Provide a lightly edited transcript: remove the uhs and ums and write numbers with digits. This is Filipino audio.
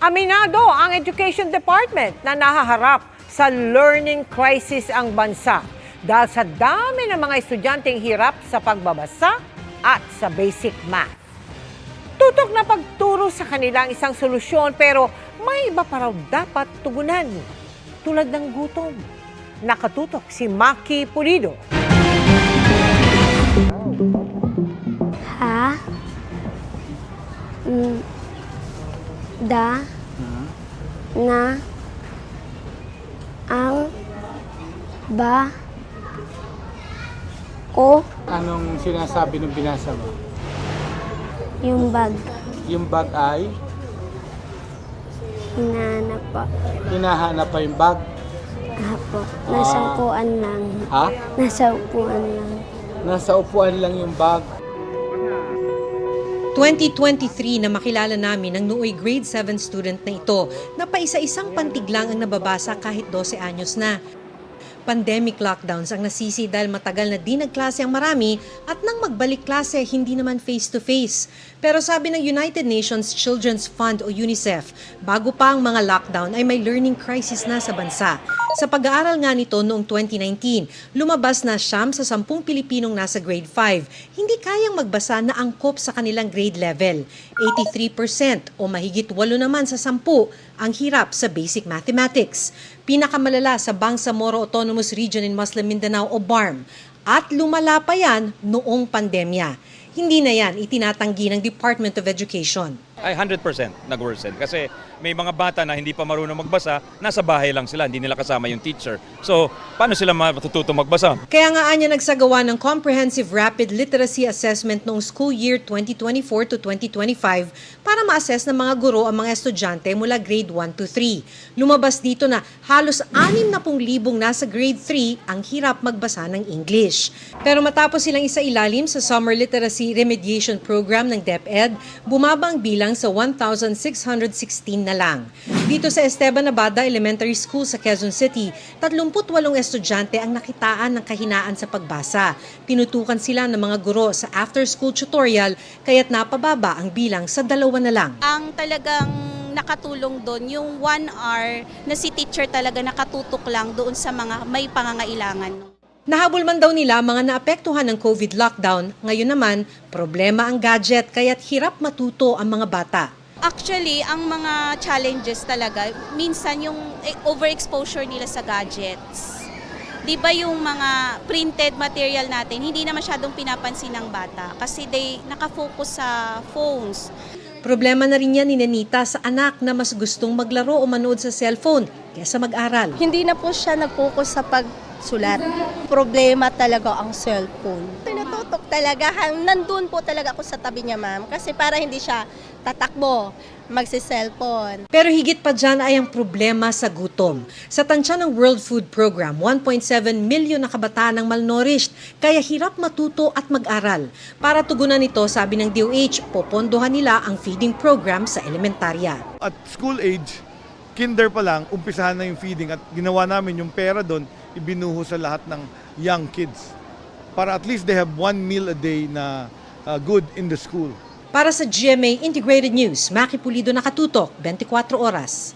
Aminado ang Education Department na nahaharap sa learning crisis ang bansa dahil sa dami ng mga estudyanteng hirap sa pagbabasa at sa basic math. Tutok na pagturo sa kanila ang isang solusyon pero may iba pa raw dapat tugunan tulad ng gutom. Nakatutok si Maki Pulido. Ha? Da? Na? Ang? Ba? Ko? Anong sinasabi ng binasa mo? Yung bag. Yung bag ay Hinahanap po. hinahanap pa yung bag. Apo. Nasa upuan lang. Ha? Nasa upuan lang. Nasa upuan lang yung bag. 2023 na makilala namin ang nooy grade 7 student na ito na paisa-isang pantig lang ang nababasa kahit 12 anyos na. Pandemic lockdowns ang nasisi dahil matagal na di nagklase ang marami at nang magbalik klase hindi naman face-to-face. Pero sabi ng United Nations Children's Fund o UNICEF, bago pa ang mga lockdown ay may learning crisis na sa bansa. Sa pag-aaral nga nito noong 2019, lumabas na 9 sa 10 Pilipinong nasa grade 5 hindi kayang magbasa na angkop sa kanilang grade level. 83% o mahigit 8 naman sa 10 ang hirap sa basic mathematics. Pinakamalala sa Bangsamoro Autonomous Region in Muslim Mindanao o BARM. At lumala pa yan noong pandemya. Hindi na yan itinatanggi ng Department of Education. Ay 100% nag-worsen kasi may mga bata na hindi pa marunong magbasa, nasa bahay lang sila, hindi nila kasama yung teacher. So, paano sila matututo magbasa? Kaya nga anya nagsagawa ng Comprehensive Rapid Literacy Assessment noong school year 2024 to 2025 para ma-assess ng mga guro ang mga estudyante mula grade 1 to 3. Lumabas dito na halos 60,000 nasa grade 3 ang hirap magbasa ng English. Pero matapos silang isa-ilalim sa Summer Literacy Remediation Program ng DepEd, bumaba ang bilang sa 1,616 na lang. Dito sa Esteban Abada Elementary School sa Quezon City, 38 estudyante ang nakitaan ng kahinaan sa pagbasa. Tinutukan sila ng mga guro sa after-school tutorial kaya't napababa ang bilang sa 2 na lang. Ang talagang nakatulong doon, yung 1 hour na si teacher talaga nakatutok lang doon sa mga may pangangailangan. Nahabol man daw nila mga naapektuhan ng COVID lockdown, ngayon naman problema ang gadget kaya't hirap matuto ang mga bata. Actually, ang mga challenges talaga, minsan yung overexposure nila sa gadgets. Di ba yung mga printed material natin, hindi na masyadong pinapansin ng bata kasi nakafocus sa phones. Problema na rin yan ni Nenita sa anak na mas gustong maglaro o manood sa cellphone kaysa mag-aral. Hindi na po siya nag-focus sa pagsulat. Problema talaga ang cellphone. Tinututok talaga, nandun po talaga ako sa tabi niya, ma'am, kasi para hindi siya tatakbo, magsi-cellphone. Pero higit pa dyan ay ang problema sa gutom. Sa tansya ng World Food Program, 1.7 milyon na kabataan ang malnourished, kaya hirap matuto at mag-aral. Para tugunan ito, sabi ng DOH, popondohan nila ang feeding program sa elementarya. At school age, kinder pa lang, umpisahan na yung feeding at ginawa namin yung pera doon, ibinuho sa lahat ng young kids. Para at least they have 1 meal a day na good in the school. Para sa GMA Integrated News, Maki Pulido, nakatutok, 24 oras.